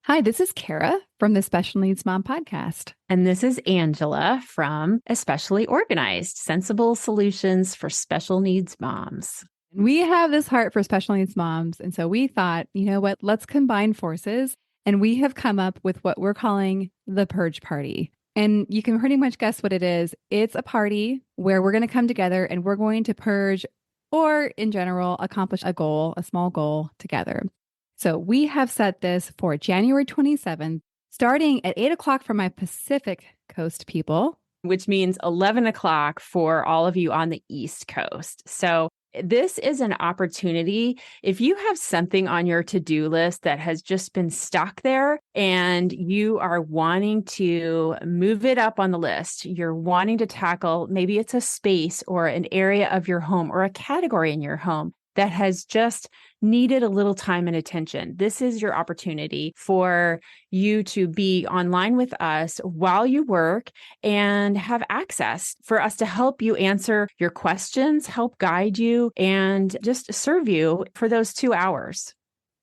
Hi, this is Kara from the Special Needs Mom podcast. And this is Angela from Especially Organized, Sensible Solutions for Special Needs Moms. We have this heart for special needs moms. And so we thought, you know what, let's combine forces. And we have come up with what we're calling the Purge Party. And you can pretty much guess what it is. It's a party where we're going to come together and we're going to purge, or in general, accomplish a goal, a small goal together. So we have set this for January 27th, starting at 8 o'clock for my Pacific Coast people. Which means 11 o'clock for all of you on the East Coast. So this is an opportunity. If you have something on your to-do list that has just been stuck there and you are wanting to move it up on the list, you're wanting to tackle, maybe it's a space or an area of your home or a category in your home that has just needed a little time and attention. This is your opportunity for you to be online with us while you work and have access for us to help you answer your questions, help guide you, and just serve you for those 2 hours.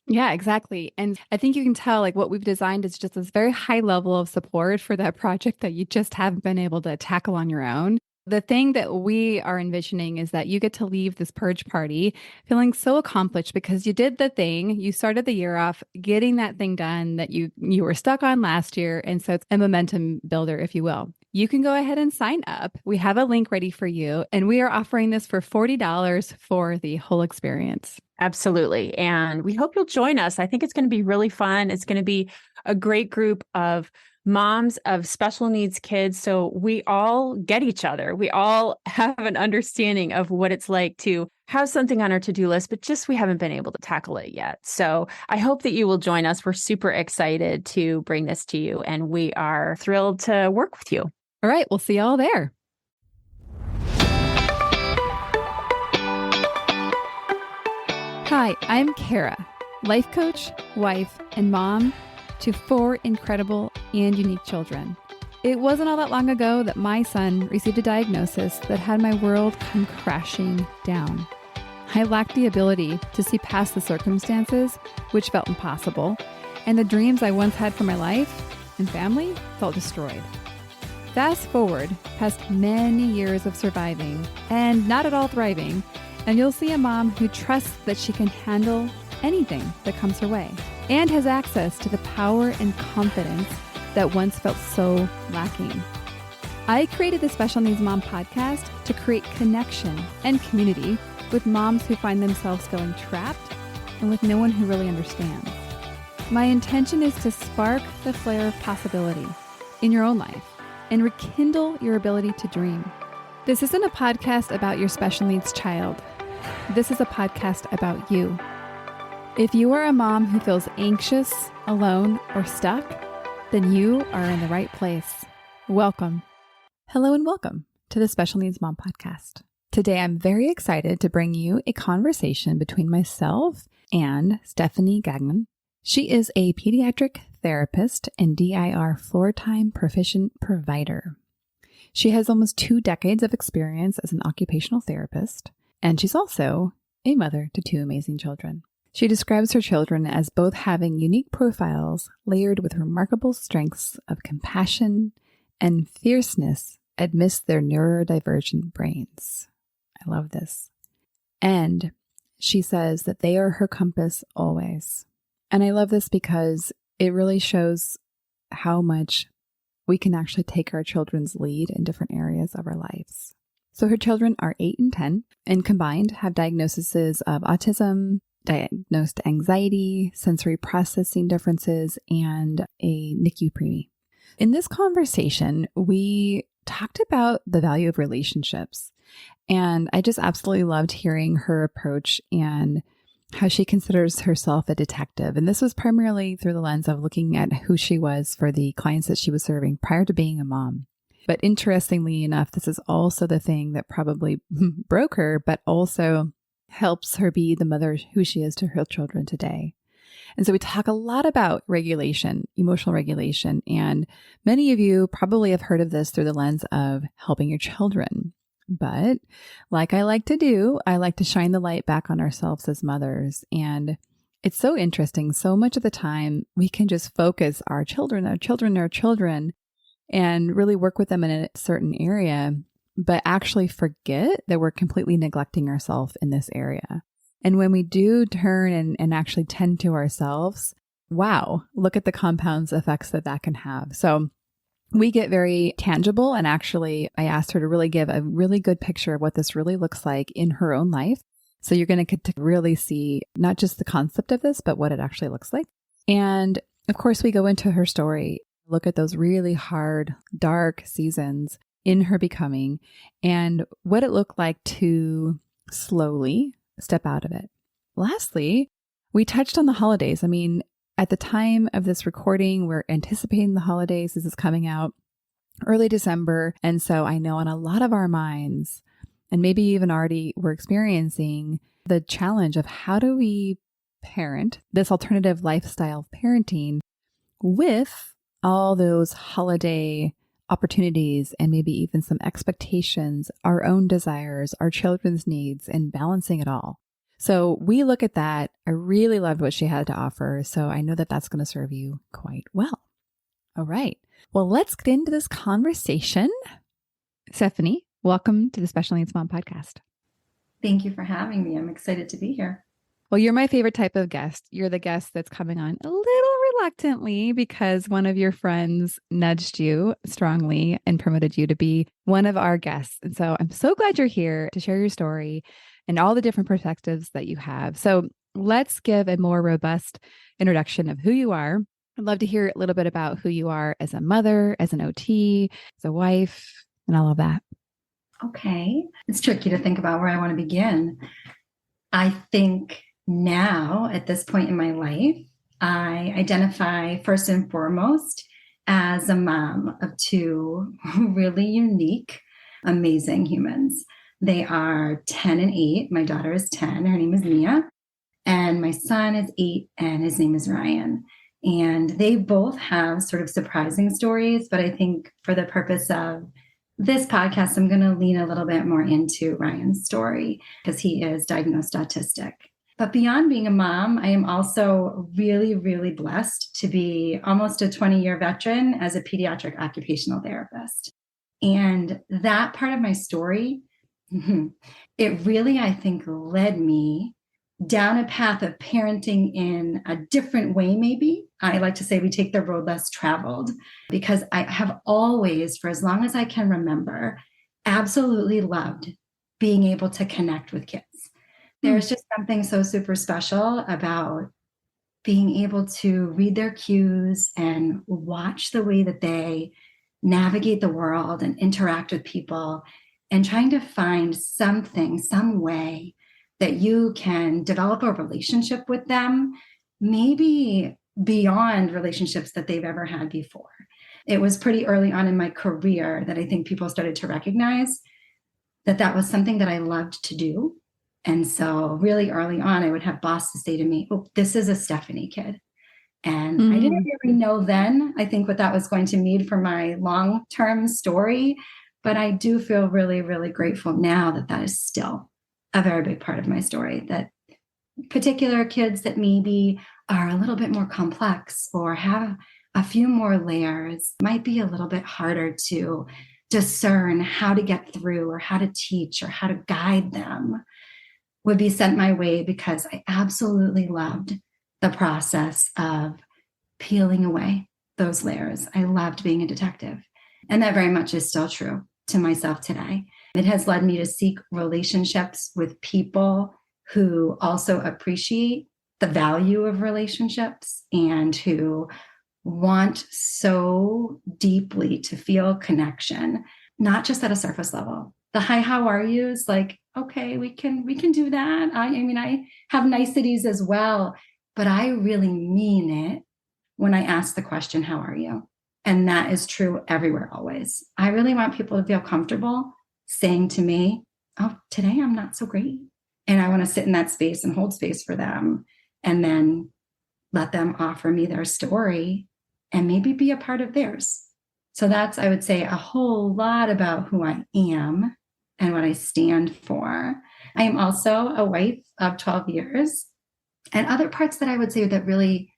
Yeah, exactly. And I think you can tell like what we've designed is just this very high level of support for that project that you just haven't been able to tackle on your own. The thing that we are envisioning is that you get to leave this purge party feeling so accomplished because you did the thing. You started the year off getting that thing done that you were stuck on last year. And so it's a momentum builder, if you will. You can go ahead and sign up. We have a link ready for you. And we are offering this for $40 for the whole experience. Absolutely. And we hope you'll join us. I think it's going to be really fun. It's going to be a great group of moms of special needs kids. So we all get each other. We all have an understanding of what it's like to have something on our to-do list, but just we haven't been able to tackle it yet. So I hope that you will join us. We're super excited to bring this to you, and we are thrilled to work with you. All right. We'll see you all there. Hi, I'm Kara, life coach, wife, and mom to 4 incredible and unique children. It wasn't all that long ago that my son received a diagnosis that had my world come crashing down. I lacked the ability to see past the circumstances, which felt impossible, and the dreams I once had for my life and family felt destroyed. Fast forward past many years of surviving and not at all thriving, and you'll see a mom who trusts that she can handle anything that comes her way and has access to the power and confidence that once felt so lacking. I created the Special Needs Mom podcast to create connection and community with moms who find themselves feeling trapped and with no one who really understands. My intention is to spark the flare of possibility in your own life and rekindle your ability to dream. This isn't a podcast about your special needs child. This is a podcast about you. If you are a mom who feels anxious, alone, or stuck, then you are in the right place. Welcome. Hello and welcome to the Special Needs Mom podcast. Today, I'm very excited to bring you a conversation between myself and Stephanie Gagnon. She is a pediatric therapist and DIR floor time proficient provider. She has almost 2 decades of experience as an occupational therapist, and she's also a mother to 2 amazing children. She describes her children as both having unique profiles layered with remarkable strengths of compassion and fierceness amidst their neurodivergent brains. I love this. And she says that they are her compass always. And I love this because it really shows how much we can actually take our children's lead in different areas of our lives. So her children are 8 and 10 and combined have diagnoses of autism, diagnosed anxiety, sensory processing differences, and a NICU preemie. In this conversation, we talked about the value of relationships, and I just absolutely loved hearing her approach and how she considers herself a detective. And this was primarily through the lens of looking at who she was for the clients that she was serving prior to being a mom. But interestingly enough, this is also the thing that probably broke her, but also helps her be the mother who she is to her children today. And so we talk a lot about regulation, emotional regulation, and many of you probably have heard of this through the lens of helping your children. But like I like to do, I like to shine the light back on ourselves as mothers. And It's so interesting. So much of the time we can just focus our children, our children, our children, and really work with them in a certain area, but actually forget that we're completely neglecting ourselves in this area. And when we do turn and actually tend to ourselves, wow, look at the compound effects that that can have. So we get very tangible. And actually, I asked her to really give a really good picture of what this really looks like in her own life. So you're going to get to really see not just the concept of this, but what it actually looks like. And of course, we go into her story, look at those really hard, dark seasons in her becoming and what it looked like to slowly step out of it. Lastly, we touched on the holidays. I mean, at the time of this recording, we're anticipating the holidays. This is coming out early December. And so I know in a lot of our minds, and maybe even already we're experiencing the challenge of how do we parent this alternative lifestyle of parenting with all those holiday opportunities and maybe even some expectations, our own desires, our children's needs, and balancing it all. So we look at that. I really loved what she had to offer. So I know that that's going to serve you quite well. All right. Well, let's get into this conversation. Stephanie, welcome to the Special Needs Mom podcast. Thank you for having me. I'm excited to be here. Well, you're my favorite type of guest. You're the guest that's coming on a little reluctantly because one of your friends nudged you strongly and promoted you to be one of our guests. And so I'm so glad you're here to share your story and all the different perspectives that you have. So let's give a more robust introduction of who you are. I'd love to hear a little bit about who you are as a mother, as an OT, as a wife, and all of that. Okay. It's tricky to think about where I want to begin. I think now, at this point in my life, I identify first and foremost as a mom of two really unique, amazing humans. They are 10 and 8. My daughter is 10. Her name is Mia. And my son is 8, and his name is Ryan. And they both have sort of surprising stories, but I think for the purpose of this podcast, I'm going to lean a little bit more into Ryan's story because he is diagnosed autistic. But beyond being a mom, I am also really, really blessed to be almost a 20-year veteran as a pediatric occupational therapist. And that part of my story, it really, I think, led me down a path of parenting in a different way, maybe. I like to say we take the road less traveled because I have always, for as long as I can remember, absolutely loved being able to connect with kids. There's just something so super special about being able to read their cues and watch the way that they navigate the world and interact with people and trying to find something, some way that you can develop a relationship with them, maybe beyond relationships that they've ever had before. It was pretty early on in my career that I think people started to recognize that that was something that I loved to do. And so really early on, I would have bosses say to me, oh, this is a Stephanie kid. And I didn't really know then, I think, what that was going to mean for my long-term story. But I do feel really, really grateful now that that is still a very big part of my story, that particular kids that maybe are a little bit more complex or have a few more layers might be a little bit harder to discern how to get through or how to teach or how to guide them would be sent my way because I absolutely loved the process of peeling away those layers. I loved being a detective. And that very much is still true to myself today. It has led me to seek relationships with people who also appreciate the value of relationships and who want so deeply to feel connection, not just at a surface level. The hi, how are you is like, okay, we can do that. I mean, I have niceties as well, but I really mean it when I ask the question, how are you? And that is true everywhere, always. I really want people to feel comfortable saying to me, oh, today I'm not so great. And I want to sit in that space and hold space for them and then let them offer me their story and maybe be a part of theirs. So that's, I would say, a whole lot about who I am and what I stand for. I am also a wife of 12 years. And other parts that I would say that really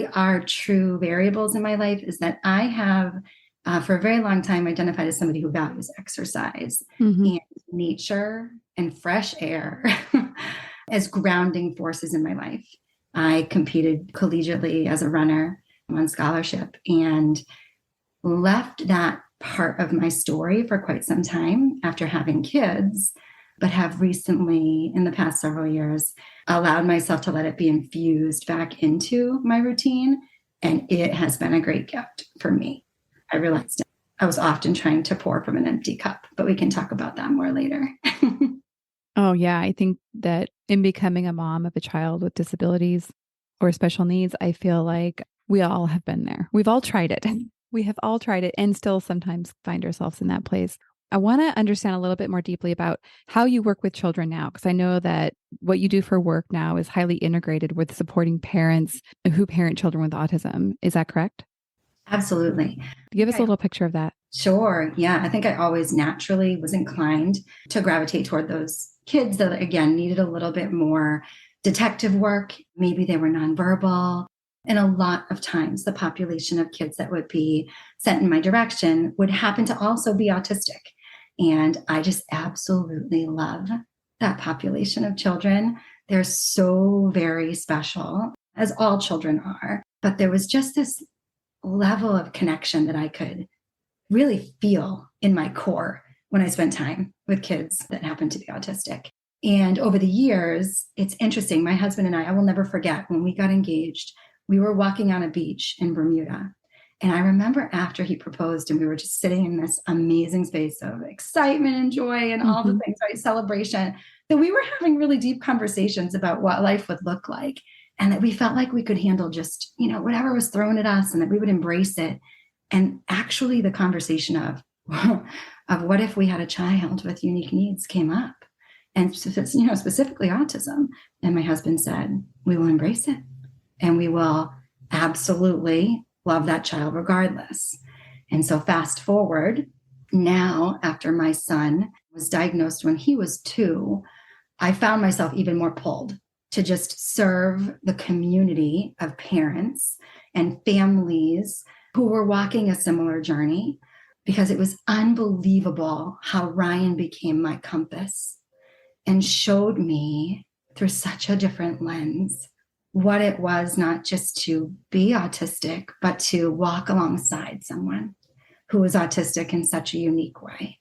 are true variables in my life is that I have, for a very long time, identified as somebody who values exercise and nature and fresh air as grounding forces in my life. I competed collegiately as a runner on scholarship and left that part of my story for quite some time after having kids, but have recently, in the past several years, allowed myself to let it be infused back into my routine. And it has been a great gift for me. I realized I was often trying to pour from an empty cup, but we can talk about that more later. Oh, yeah. I think that in becoming a mom of a child with disabilities or special needs, I feel like we all have been there. We've all tried it. We have all tried it and still sometimes find ourselves in that place. I want to understand a little bit more deeply about how you work with children now, because I know that what you do for work now is highly integrated with supporting parents who parent children with autism. Is that correct? Absolutely. Give us a little picture of that. Sure. Yeah. I think I always naturally was inclined to gravitate toward those kids that, again, needed a little bit more detective work. Maybe they were nonverbal. And a lot of times, the population of kids that would be sent in my direction would happen to also be autistic. And I just absolutely love that population of children. They're so very special, as all children are. But there was just this level of connection that I could really feel in my core when I spent time with kids that happened to be autistic. And over the years, it's interesting. My husband and I will never forget when we got engaged, we were walking on a beach in Bermuda. And I remember after he proposed and we were just sitting in this amazing space of excitement and joy and all the things, right? Celebration, that we were having really deep conversations about what life would look like. And that we felt like we could handle just, whatever was thrown at us and that we would embrace it. And actually the conversation of what if we had a child with unique needs came up, and specifically autism. And my husband said, we will embrace it and we will absolutely love that child regardless. And so fast forward now, after my son was diagnosed when he was 2, I found myself even more pulled to just serve the community of parents and families who were walking a similar journey, because it was unbelievable how Ryan became my compass and showed me through such a different lens what it was not just to be autistic, but to walk alongside someone who was autistic in such a unique way.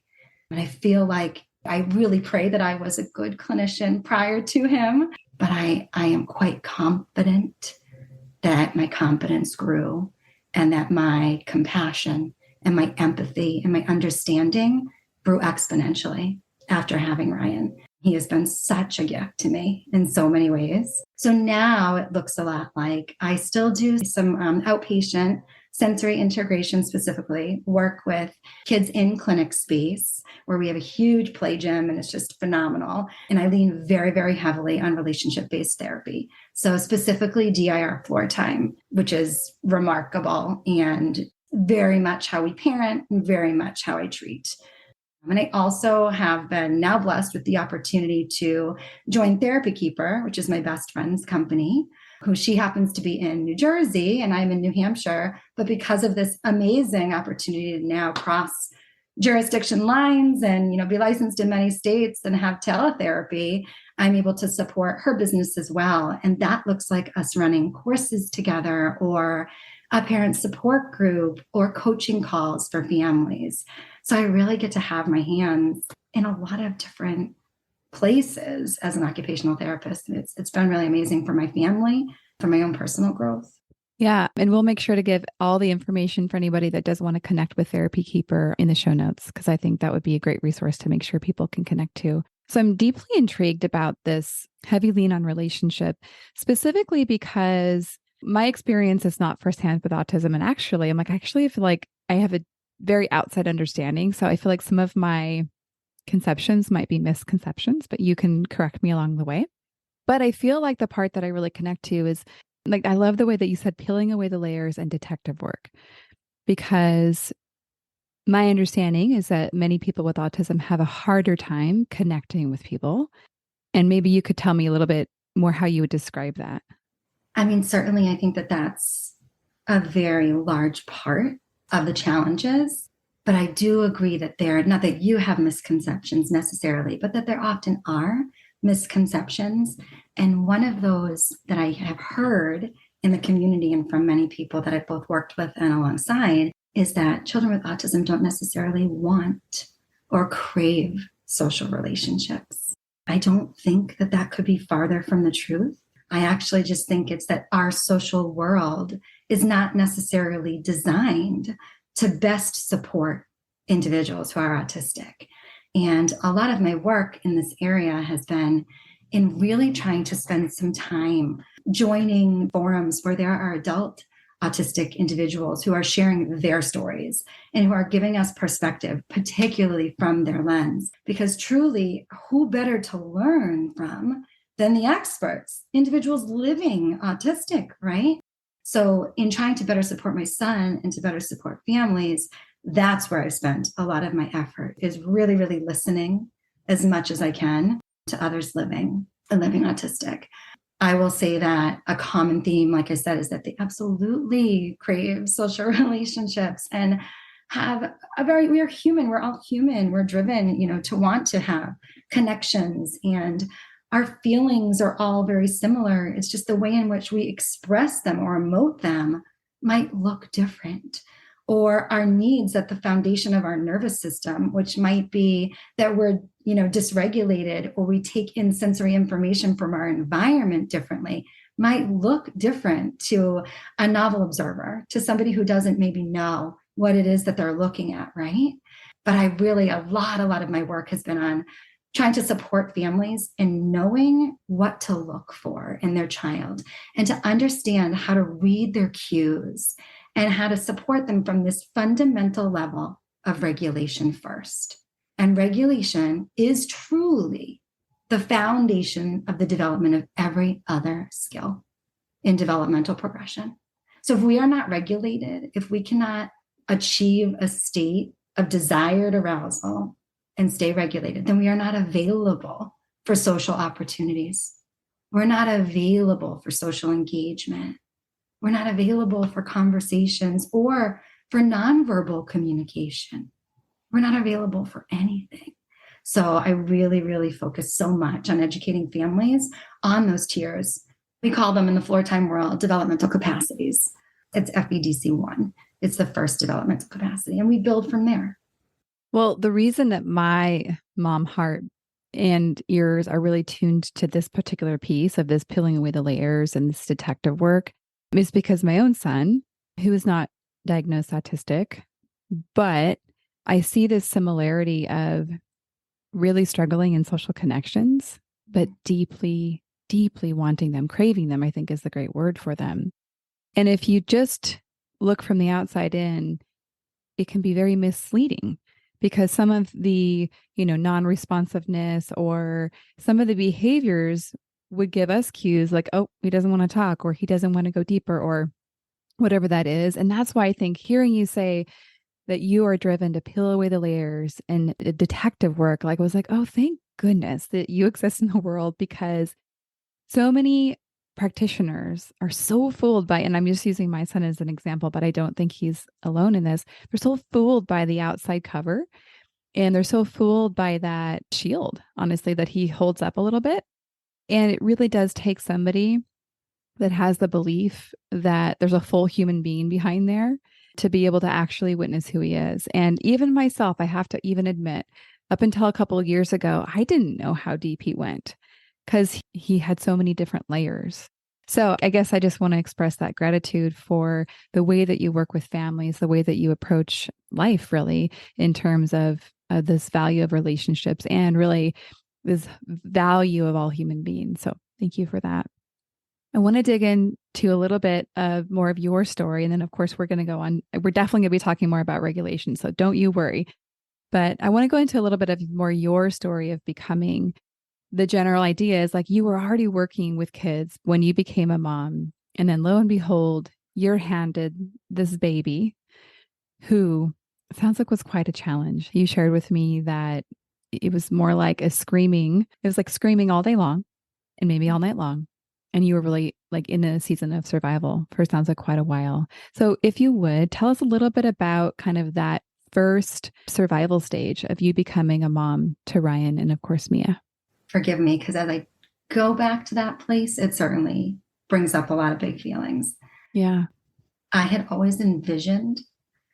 And I feel like I really pray that I was a good clinician prior to him, but I am quite confident that my competence grew and that my compassion and my empathy and my understanding grew exponentially after having Ryan. He has been such a gift to me in so many ways. So now it looks a lot like I still do some outpatient sensory integration, specifically work with kids in clinic space where we have a huge play gym and it's just phenomenal. And I lean very, very heavily on relationship-based therapy. So specifically DIR floor time, which is remarkable and very much how we parent and very much how I treat. And I also have been now blessed with the opportunity to join Therapy Keeper, which is my best friend's company, who she happens to be in New Jersey and I'm in New Hampshire. But because of this amazing opportunity to now cross jurisdiction lines and, be licensed in many states and have teletherapy, I'm able to support her business as well. And that looks like us running courses together or a parent support group or coaching calls for families. So I really get to have my hands in a lot of different places as an occupational therapist. And it's been really amazing for my family, for my own personal growth. Yeah. And we'll make sure to give all the information for anybody that does want to connect with Therapy Keeper in the show notes, because I think that would be a great resource to make sure people can connect to. So I'm deeply intrigued about this heavy lean on relationship, specifically because my experience is not firsthand with autism. And actually, I feel like I have a very outside understanding. So I feel like some of my conceptions might be misconceptions, but you can correct me along the way. But I feel like the part that I really connect to is I love the way that you said peeling away the layers and detective work, because my understanding is that many people with autism have a harder time connecting with people. And maybe you could tell me a little bit more how you would describe that. I mean, certainly I think that that's a very large part of the challenges, but I do agree that not that you have misconceptions necessarily, but that there often are misconceptions. And one of those that I have heard in the community and from many people that I've both worked with and alongside is that children with autism don't necessarily want or crave social relationships. I don't think that that could be farther from the truth. I actually just think it's that our social world is not necessarily designed to best support individuals who are autistic. And a lot of my work in this area has been in really trying to spend some time joining forums where there are adult autistic individuals who are sharing their stories and who are giving us perspective, particularly from their lens. Because truly, who better to learn from than the experts, individuals living autistic, right? So in trying to better support my son and to better support families, that's where I spent a lot of my effort, is really, really listening as much as I can to others living autistic. I will say that a common theme, like I said, is that they absolutely crave social relationships and we are human. We're all human. We're driven, to want to have connections, and our feelings are all very similar. It's just the way in which we express them or emote them might look different. Or our needs at the foundation of our nervous system, which might be that we're, dysregulated, or we take in sensory information from our environment differently, might look different to a novel observer, to somebody who doesn't maybe know what it is that they're looking at, right? But a lot of my work has been on trying to support families in knowing what to look for in their child and to understand how to read their cues and how to support them from this fundamental level of regulation first. And regulation is truly the foundation of the development of every other skill in developmental progression. So if we are not regulated, if we cannot achieve a state of desired arousal and stay regulated, then we are not available for social opportunities. We're not available for social engagement. We're not available for conversations or for nonverbal communication. We're not available for anything. So I really, really focus so much on educating families on those tiers. We call them in the floor time world developmental capacities. It's FEDC1. It's the first developmental capacity, and we build from there. Well, the reason that my mom heart and ears are really tuned to this particular piece of this peeling away the layers and this detective work is because my own son, who is not diagnosed autistic, but I see this similarity of really struggling in social connections, but deeply, deeply wanting them, craving them, I think is the great word for them. And if you just look from the outside in, it can be very misleading because some of the, non-responsiveness or some of the behaviors would give us cues like, oh, he doesn't want to talk, or he doesn't want to go deeper, or whatever that is. And that's why I think hearing you say that you are driven to peel away the layers and detective work, like I was like, oh, thank goodness that you exist in the world, because so many practitioners are so fooled by, and I'm just using my son as an example, but I don't think he's alone in this. They're so fooled by the outside cover, and they're so fooled by that shield, honestly, that he holds up a little bit. And it really does take somebody that has the belief that there's a full human being behind there to be able to actually witness who he is. And even myself, I have to even admit, up until a couple of years ago, I didn't know how deep he went because he had so many different layers. So I guess I just want to express that gratitude for the way that you work with families, the way that you approach life, really, in terms of this value of relationships and really this value of all human beings. So thank you for that. I want to dig into a little bit of more of your story. And then, of course, we're going to go on. We're definitely going to be talking more about regulation. So don't you worry. But I want to go into a little bit of more your story of becoming. The general idea is like you were already working with kids when you became a mom. And then lo and behold, you're handed this baby who sounds like was quite a challenge. You shared with me that it was more like a screaming. It was like screaming all day long. and maybe all night long. And you were really like in a season of survival for sounds like quite a while. So if you would tell us a little bit about kind of that first survival stage of you becoming a mom to Ryan and of course Mia. Forgive me, because as I go back to that place, it certainly brings up a lot of big feelings. Yeah. I had always envisioned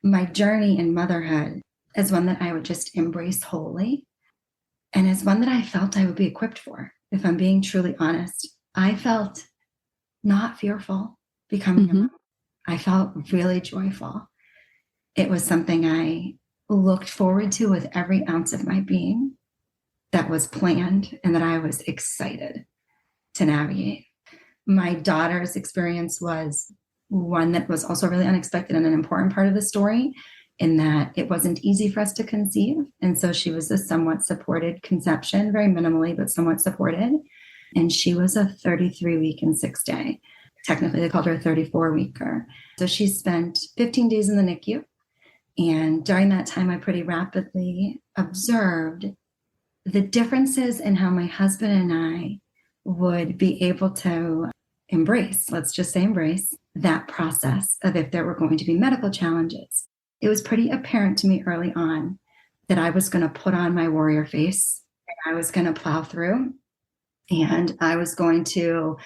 my journey in motherhood as one that I would just embrace wholly, and as one that I felt I would be equipped for. If I'm being truly honest, I felt not fearful becoming a mom. I felt really joyful. It was something I looked forward to with every ounce of my being, that was planned and that I was excited to navigate. My daughter's experience was one that was also really unexpected and an important part of the story, in that it wasn't easy for us to conceive. And so she was a somewhat supported conception, very minimally, but somewhat supported. And she was a 33-week and 6-day. Technically, they called her a 34-weeker. So she spent 15 days in the NICU. And during that time, I pretty rapidly observed the differences in how my husband and I would be able to embrace, let's just say embrace, that process of if there were going to be medical challenges. It was pretty apparent to me early on that I was going to put on my warrior face and I was going to plow through, and I was going to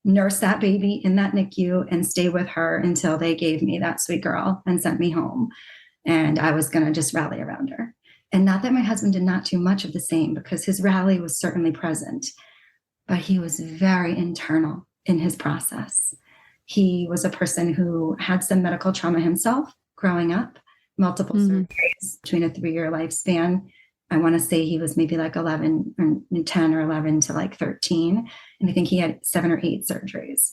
nurse that baby in that NICU and stay with her until they gave me that sweet girl and sent me home. And I was going to just rally around her. And not that my husband did not do much of the same, because his rally was certainly present, but he was very internal in his process. He was a person who had some medical trauma himself growing up, multiple surgeries between a 3-year lifespan. I want to say he was maybe like 11 or 10 or 11 to like 13. And I think he had 7 or 8 surgeries.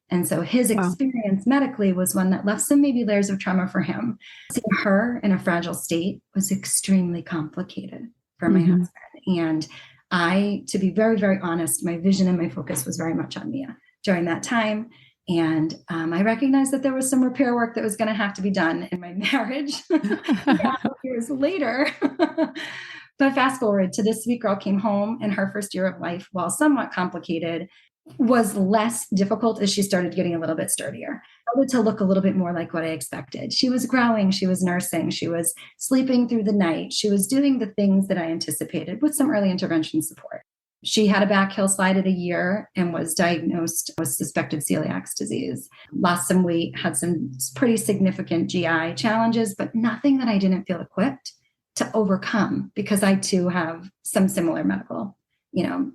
And so his experience medically was one that left some maybe layers of trauma for him. Seeing her in a fragile state was extremely complicated for my husband. And I, to be very, very honest, my vision and my focus was very much on Mia during that time. And I recognized that there was some repair work that was going to have to be done in my marriage years later. But fast forward to this sweet girl came home, and her first year of life, while somewhat complicated, was less difficult as she started getting a little bit sturdier. Started to look a little bit more like what I expected. She was growing, she was nursing, she was sleeping through the night. She was doing the things that I anticipated with some early intervention support. She had a back hill slide at a year and was diagnosed with suspected celiac disease. Lost some weight, had some pretty significant GI challenges, but nothing that I didn't feel equipped to overcome, because I too have some similar medical,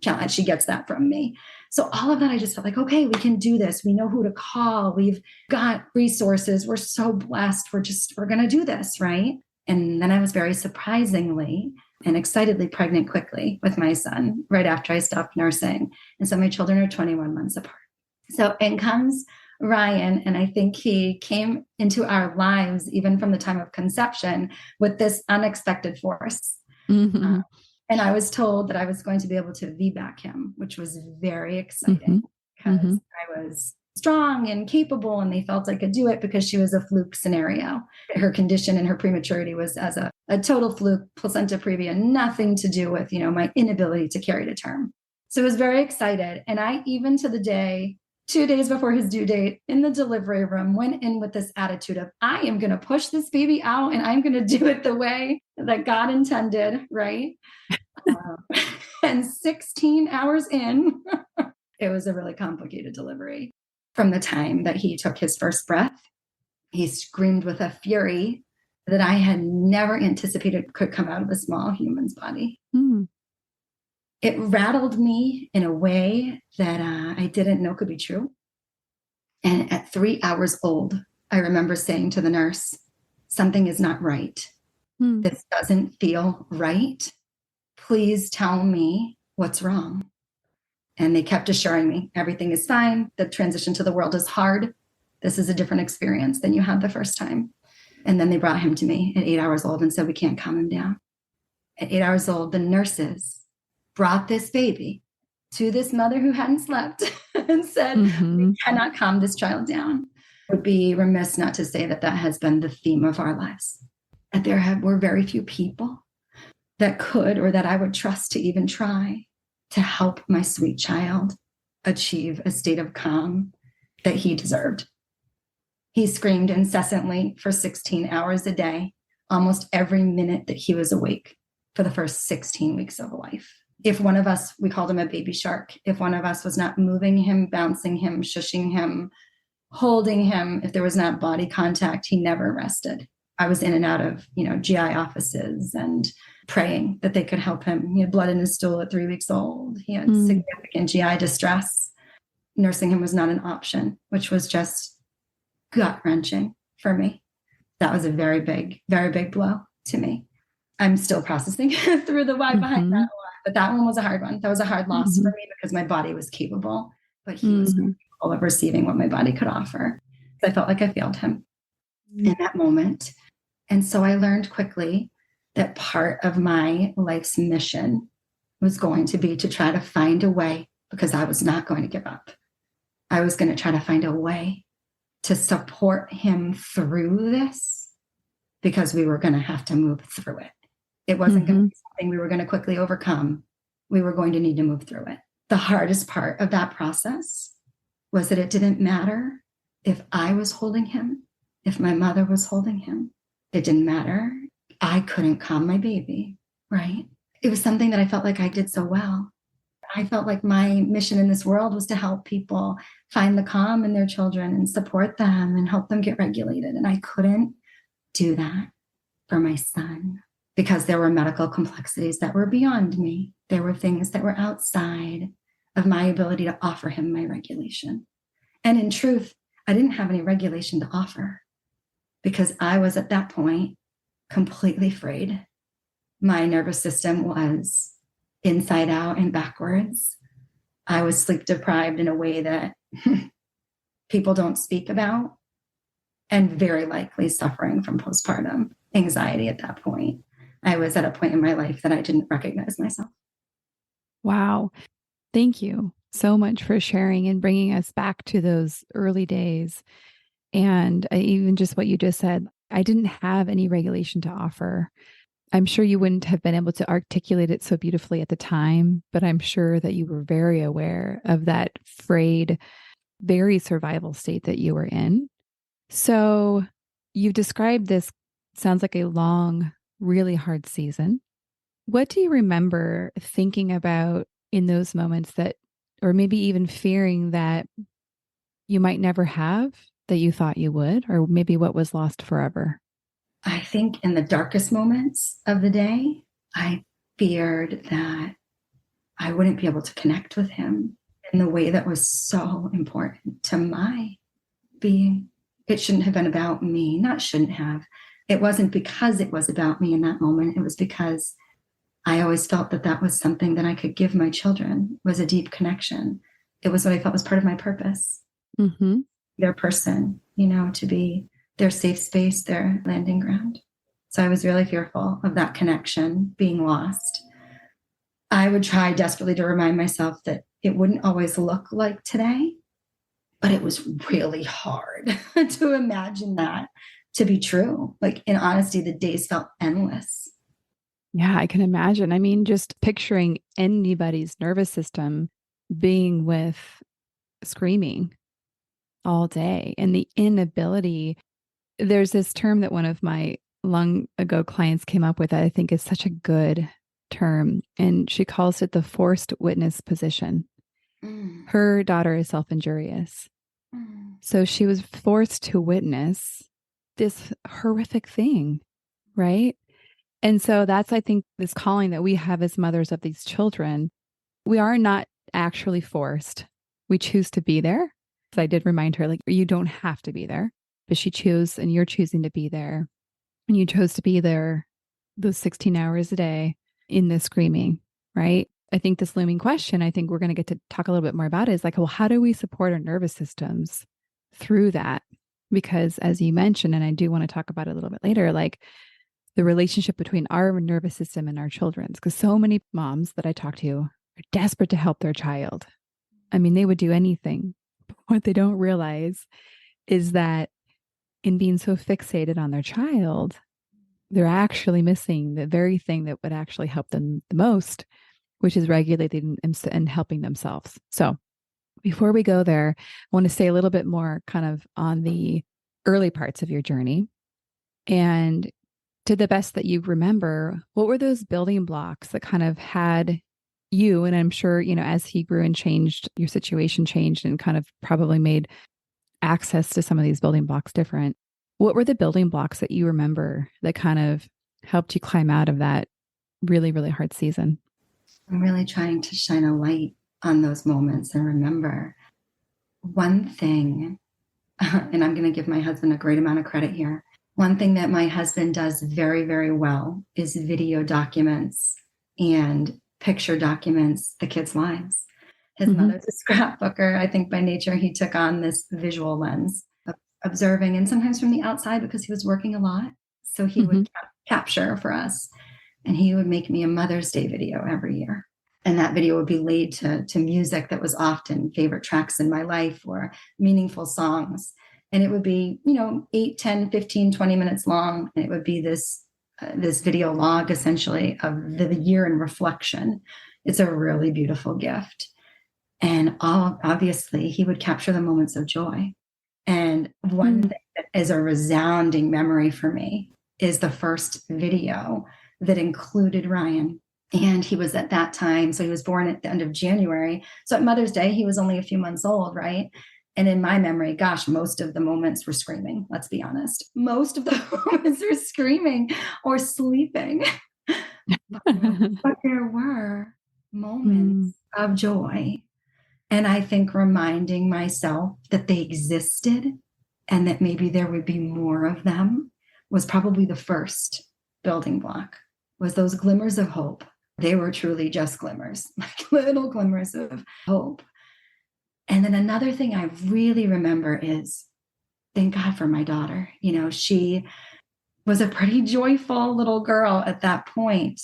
challenge. She gets that from me. So all of that, I just felt like, okay, we can do this. We know who to call. We've got resources. We're so blessed. We're going to do this, right? And then I was very surprisingly and excitedly pregnant quickly with my son right after I stopped nursing. And so my children are 21 months apart. So in comes Ryan, and I think he came into our lives even from the time of conception with this unexpected force. And I was told that I was going to be able to VBAC him, which was very exciting because I was strong and capable, and they felt I could do it because she was a fluke scenario. Her condition and her prematurity was as a total fluke, placenta previa, nothing to do with, my inability to carry to term. So I was very excited. And I, even to the day, 2 days before his due date in the delivery room, went in with this attitude of, I am going to push this baby out and I'm going to do it the way that God intended, right? And 16 hours in, it was a really complicated delivery. From the time that he took his first breath, he screamed with a fury that I had never anticipated could come out of a small human's body. It rattled me in a way that I didn't know could be true. And at 3 hours old, I remember saying to the nurse, something is not right. This doesn't feel right. Please tell me what's wrong. And they kept assuring me everything is fine. The transition to the world is hard. This is a different experience than you had the first time. And then they brought him to me at 8 hours old and said, we can't calm him down. At 8 hours old, the nurses brought this baby to this mother who hadn't slept and said, we cannot calm this child down. I would be remiss not to say that that has been the theme of our lives. That there were very few people that could, or that I would trust to even try to help my sweet child achieve a state of calm that he deserved. He screamed incessantly for 16 hours a day, almost every minute that he was awake for the first 16 weeks of life. If one of us, we called him a baby shark, if one of us was not moving him, bouncing him, shushing him, holding him, if there was not body contact, he never rested. I was in and out of, GI offices and praying that they could help him. He had blood in his stool at 3 weeks old. He had significant GI distress. Nursing him was not an option, which was just gut-wrenching for me. That was a very big blow to me. I'm still processing through the why behind that one, but that one was a hard one. That was a hard loss for me because my body was capable, but he was capable of receiving what my body could offer. I felt like I failed him in that moment. And so I learned quickly that part of my life's mission was going to be to try to find a way, because I was not going to give up. I was going to try to find a way to support him through this, because we were going to have to move through it. It wasn't going to be something we were going to quickly overcome. We were going to need to move through it. The hardest part of that process was that it didn't matter if I was holding him, if my mother was holding him. It didn't matter. I couldn't calm my baby, right? It was something that I felt like I did so well. I felt like my mission in this world was to help people find the calm in their children and support them and help them get regulated. And I couldn't do that for my son because there were medical complexities that were beyond me. There were things that were outside of my ability to offer him my regulation. And in truth, I didn't have any regulation to offer because I was at that point completely frayed. My nervous system was inside out and backwards. I was sleep deprived in a way that people don't speak about, and very likely suffering from postpartum anxiety at that point. I was at a point in my life that I didn't recognize myself. Wow. Thank you so much for sharing and bringing us back to those early days. And even just what you just said, I didn't have any regulation to offer. I'm sure you wouldn't have been able to articulate it so beautifully at the time, but I'm sure that you were very aware of that frayed, very survival state that you were in. So you've described this, sounds like a long, really hard season. What do you remember thinking about in those moments that, or maybe even fearing that you might never have, that you thought you would, or maybe what was lost forever? I think in the darkest moments of the day, I feared that I wouldn't be able to connect with him in the way that was so important to my being. It shouldn't have been about me, not shouldn't have. It wasn't because it was about me in that moment. It was because I always felt that that was something that I could give my children, was a deep connection. It was what I felt was part of my purpose. Their person, to be their safe space, their landing ground. So I was really fearful of that connection being lost. I would try desperately to remind myself that it wouldn't always look like today, but it was really hard to imagine that to be true. Like, in honesty, the days felt endless. Yeah, I can imagine. I mean, just picturing anybody's nervous system being with screaming all day and the inability. There's this term that one of my long ago clients came up with that I think is such a good term, and she calls it the forced witness position. Her daughter is self-injurious. So she was forced to witness this horrific thing, right? And so that's, I think, this calling that we have as mothers of these children. We are not actually forced. We choose to be there. So I did remind her, like, you don't have to be there, but she chose, and you're choosing to be there. And you chose to be there those 16 hours a day in the screaming, right? I think this looming question, I think we're going to get to talk a little bit more about, is like, well, how do we support our nervous systems through that? Because as you mentioned, and I do want to talk about it a little bit later, like the relationship between our nervous system and our children's, because so many moms that I talk to are desperate to help their child. I mean, they would do anything. But what they don't realize is that in being so fixated on their child, they're actually missing the very thing that would actually help them the most, which is regulating and helping themselves. So Before we go there, I want to say a little bit more kind of on the early parts of your journey. And to the best that you remember, what were those building blocks that kind of had you, and I'm sure, as he grew and changed, your situation changed and kind of probably made access to some of these building blocks different. What were the building blocks that you remember that kind of helped you climb out of that really, really hard season? I'm really trying to shine a light on those moments and remember one thing, and I'm going to give my husband a great amount of credit here. One thing that my husband does very, very well is video documents and picture documents the kids' lives. His mother's a scrapbooker. I think by nature, he took on this visual lens of observing, and sometimes from the outside because he was working a lot. So he would capture for us, and he would make me a Mother's Day video every year. And that video would be laid to music that was often favorite tracks in my life or meaningful songs. And it would be, 8, 10, 15, 20 minutes long. And it would be this video log, essentially, of the year in reflection. It's a really beautiful gift. And obviously, he would capture the moments of joy. And one thing that is a resounding memory for me is the first video that included Ryan. And he was at that time, so he was born at the end of January. So at Mother's Day, he was only a few months old, right? And in my memory, gosh, most of the moments were screaming. Let's be honest. Most of the moments were screaming or sleeping. but there were moments of joy. And I think reminding myself that they existed and that maybe there would be more of them was probably the first building block, was those glimmers of hope. They were truly just glimmers, like little glimmers of hope. And then another thing I really remember is, thank God for my daughter. She was a pretty joyful little girl at that point.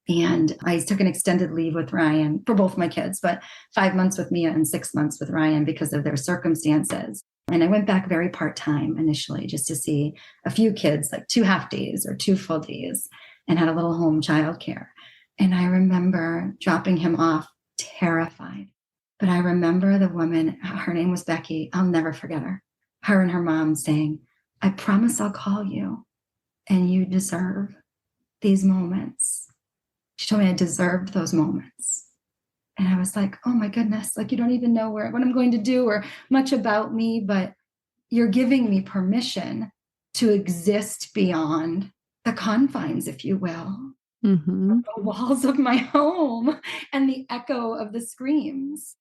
And I took an extended leave with Ryan for both my kids, but 5 months with Mia and 6 months with Ryan because of their circumstances. And I went back very part-time initially just to see a few kids, like 2 half days or 2 full days, and had a little home childcare. And I remember dropping him off terrified. But I remember the woman, her name was Becky. I'll never forget her. Her and her mom saying, I promise I'll call you and you deserve these moments. She told me I deserved those moments. And I was like, oh my goodness, like you don't even know what I'm going to do or much about me, but you're giving me permission to exist beyond the confines, if you will, of the walls of my home and the echo of the screams.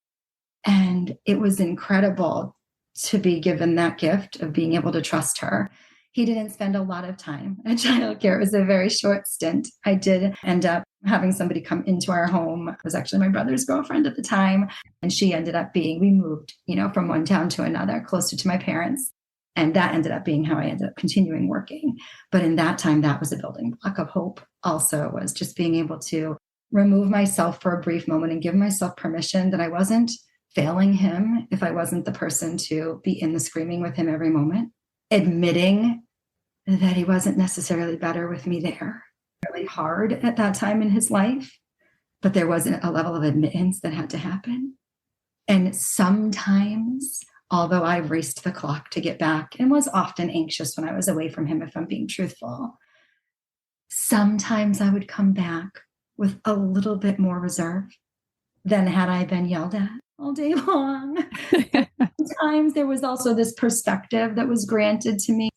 And it was incredible to be given that gift of being able to trust her. He didn't spend a lot of time at childcare. It was a very short stint. I did end up having somebody come into our home. It was actually my brother's girlfriend at the time. And she ended up we moved, from one town to another, closer to my parents. And that ended up being how I ended up continuing working. But in that time, that was a building block of hope also, was just being able to remove myself for a brief moment and give myself permission that I wasn't failing him if I wasn't the person to be in the screaming with him every moment, admitting that he wasn't necessarily better with me there. Really hard at that time in his life, but there wasn't a level of admittance that had to happen. And sometimes, although I raced the clock to get back and was often anxious when I was away from him, if I'm being truthful, sometimes I would come back with a little bit more reserve than had I been yelled at all day long. Sometimes there was also this perspective that was granted to me.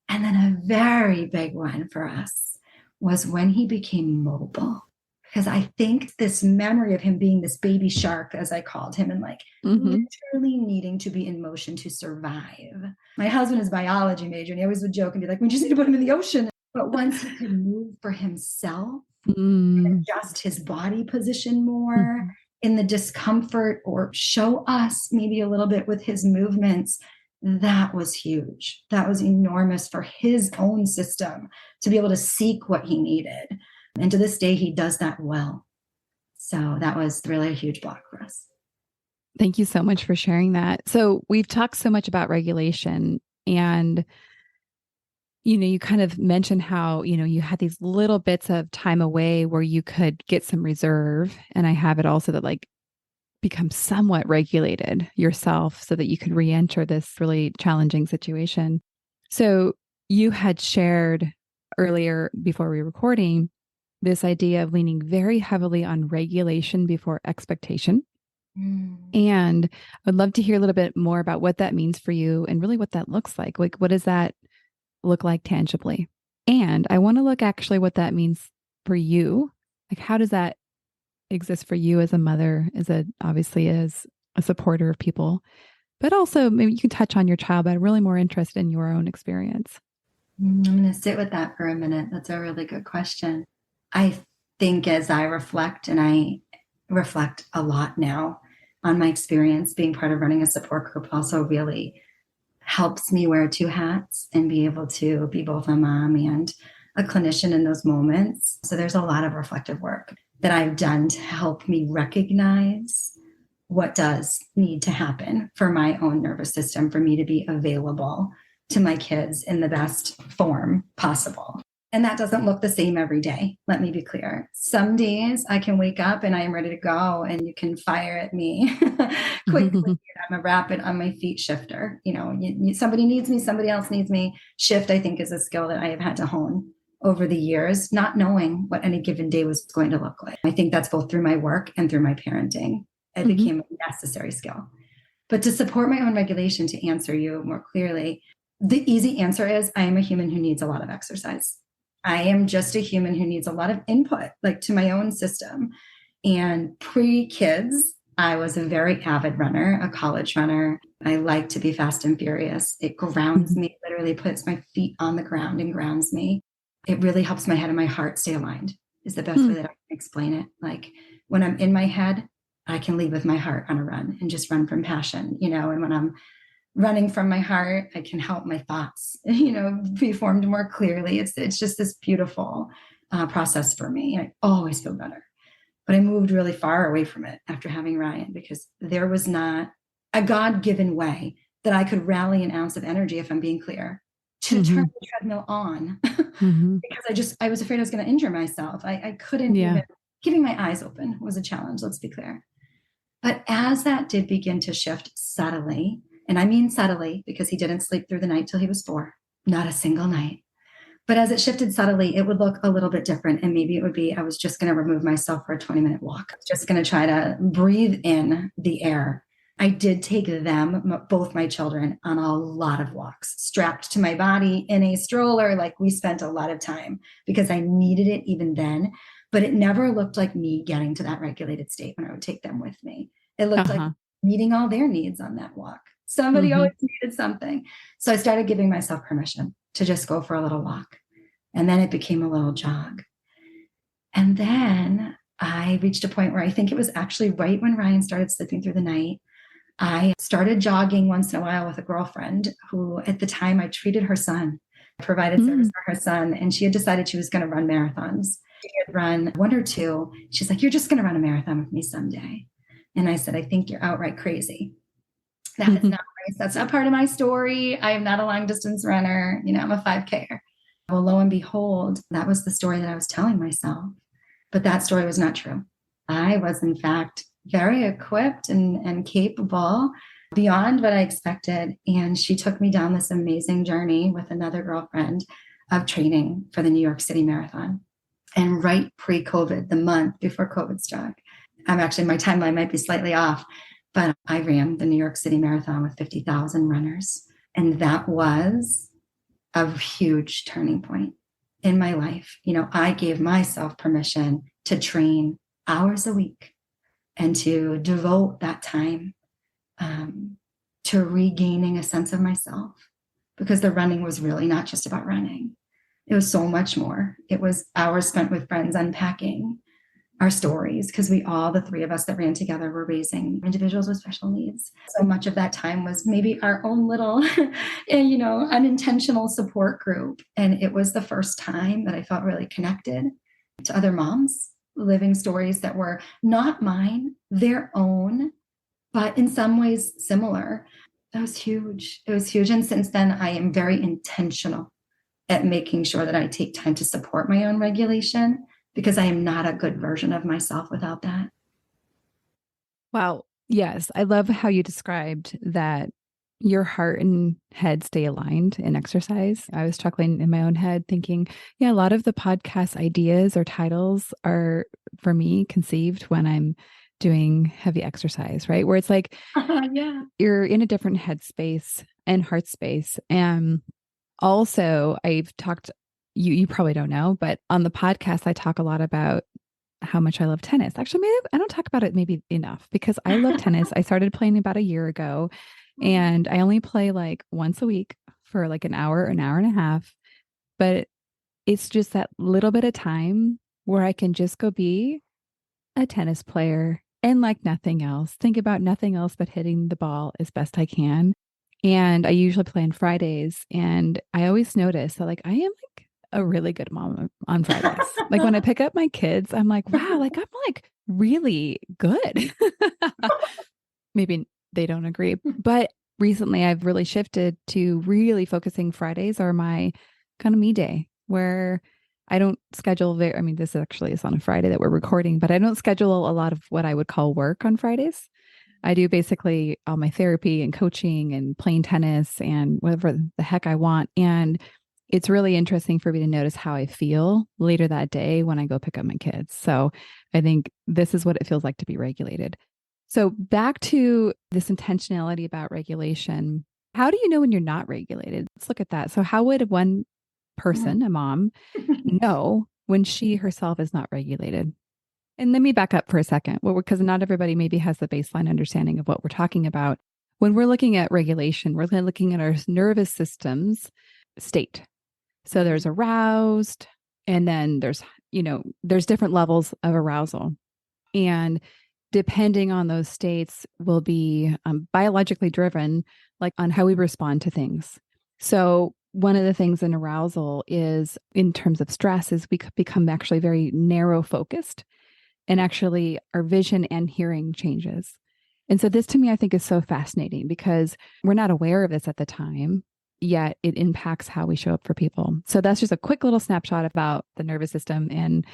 And then a very big one for us was when he became mobile. Because I think this memory of him being this baby shark, as I called him, and literally needing to be in motion to survive. My husband is a biology major, and he always would joke and be like, we just need to put him in the ocean. But once he could move for himself and adjust his body position more in the discomfort or show us maybe a little bit with his movements, that was huge. That was enormous for his own system to be able to seek what he needed. And to this day, he does that well. So that was really a huge block for us. Thank you so much for sharing that. So we've talked so much about regulation, and, you kind of mentioned how, you had these little bits of time away where you could get some reserve. And I have it also that become somewhat regulated yourself so that you could re-enter this really challenging situation. So you had shared earlier before we were recording this idea of leaning very heavily on regulation before expectation. And I'd love to hear a little bit more about what that means for you and really what that looks like. Like, what does that look like tangibly? And I want to look actually what that means for you. Like, how does that exist for you as a mother, obviously as a supporter of people, but also maybe you can touch on your child, but I'm really more interested in your own experience. I'm going to sit with that for a minute. That's a really good question. I think as I reflect, and I reflect a lot now on my experience, being part of running a support group also really helps me wear two hats and be able to be both a mom and a clinician in those moments. So there's a lot of reflective work that I've done to help me recognize what does need to happen for my own nervous system, for me to be available to my kids in the best form possible. And that doesn't look the same every day. Let me be clear. Some days I can wake up and I am ready to go and you can fire at me quickly. I'm a rapid on my feet shifter. Somebody needs me, somebody else needs me. Shift, I think, is a skill that I have had to hone over the years, not knowing what any given day was going to look like. I think that's both through my work and through my parenting. It became a necessary skill. But to support my own regulation, to answer you more clearly, the easy answer is I am a human who needs a lot of exercise. I am just a human who needs a lot of input, like to my own system. And pre-kids, I was a very avid runner, a college runner. I like to be fast and furious. It grounds me, literally puts my feet on the ground and grounds me. It really helps my head and my heart stay aligned, is the best way that I can explain it. Like when I'm in my head, I can lead with my heart on a run and just run from passion, and when I'm running from my heart, I can help my thoughts, be formed more clearly. It's just this beautiful process for me. I always feel better. But I moved really far away from it after having Ryan, because there was not a God-given way that I could rally an ounce of energy, if I'm being clear, to turn the treadmill on because I was afraid I was going to injure myself. I couldn't even, keeping my eyes open was a challenge, let's be clear. But as that did begin to shift subtly, and I mean subtly because he didn't sleep through the night till he was 4, not a single night. But as it shifted subtly, it would look a little bit different. And maybe it would be, I was just going to remove myself for a 20-minute walk. I was just going to try to breathe in the air. I did take them, both my children, on a lot of walks, strapped to my body in a stroller. Like, we spent a lot of time because I needed it even then. But it never looked like me getting to that regulated state when I would take them with me. It looked like meeting all their needs on that walk. Somebody always needed something. So I started giving myself permission to just go for a little walk. And then it became a little jog. And then I reached a point where I think it was actually right when Ryan started sleeping through the night. I started jogging once in a while with a girlfriend who, at the time, I treated her son, provided service for her son, and she had decided she was going to run marathons. She had run 1 or 2. She's like, "You're just going to run a marathon with me someday." And I said, "I think you're outright crazy. That is not race. That's not part of my story. I am not a long distance runner. I'm a 5Ker. Well, lo and behold, that was the story that I was telling myself. But that story was not true. I was, in fact, very equipped and capable beyond what I expected. And she took me down this amazing journey with another girlfriend of training for the New York City Marathon. And right pre-COVID, the month before COVID struck, my timeline might be slightly off, but I ran the New York City Marathon with 50,000 runners. And that was a huge turning point in my life. I gave myself permission to train hours a week and to devote that time to regaining a sense of myself, because the running was really not just about running. It was so much more. It was hours spent with friends unpacking our stories, because the 3 of us that ran together, were raising individuals with special needs. So much of that time was maybe our own little, unintentional support group. And it was the first time that I felt really connected to other moms living stories that were not mine, their own, but in some ways similar. That was huge. It was huge. And since then, I am very intentional at making sure that I take time to support my own regulation, because I am not a good version of myself without that. Wow. Yes, I love how you described that your heart and head stay aligned in exercise. I was chuckling in my own head thinking, yeah, a lot of the podcast ideas or titles are for me conceived when I'm doing heavy exercise, right? Where it's like Yeah. you're in a different headspace and heart space. And also, I've talked, you probably don't know, but on the podcast, I talk a lot about how much I love tennis. Actually, maybe I don't talk about it maybe enough because I love tennis. I started playing about a year ago and I only play like once a week for like an hour and a half. But it's just that little bit of time where I can just go be a tennis player and like nothing else, think about nothing else but hitting the ball as best I can. And I usually play on Fridays. And I always notice that like I am like a really good mom on Fridays. Like when I pick up my kids, I'm like, wow, like I'm like really good. Maybe they don't agree. But recently I've really shifted to really focusing Fridays are my kind of me day where I don't schedule I mean, this actually is on a Friday that we're recording, but I don't schedule a lot of what I would call work on Fridays. I do basically all my therapy and coaching and playing tennis and whatever the heck I want. And it's really interesting for me to notice how I feel later that day when I go pick up my kids. So I think this is what it feels like to be regulated. So back to this intentionality about regulation. How do you know when you're not regulated? Let's look at that. So how would one person, a mom, know when she herself is not regulated? And let me back up for a second. Well, because not everybody maybe has the baseline understanding of what we're talking about. When we're looking at regulation, we're looking at our nervous system's state. So there's aroused, and then there's different levels of arousal. And depending on those states will be biologically driven, like on how we respond to things. So one of the things in arousal is in terms of stress is we become actually very narrow focused and actually our vision and hearing changes. And so this to me, I think is so fascinating because we're not aware of this at the time, yet it impacts how we show up for people. So that's just a quick little snapshot about the nervous system and